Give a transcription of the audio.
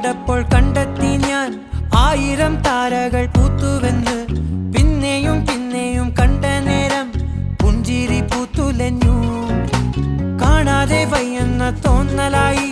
കണ്ടപ്പോൾ കണ്ടെത്തി ഞാൻ 1000 താരകൾ പൂത്തുവെന്ന്. പിന്നെയും പിന്നെയും കണ്ട നേരം പുഞ്ചിരി പൂത്തുലഞ്ഞു. കാണാതെ വയ്യെന്ന തോന്നലായി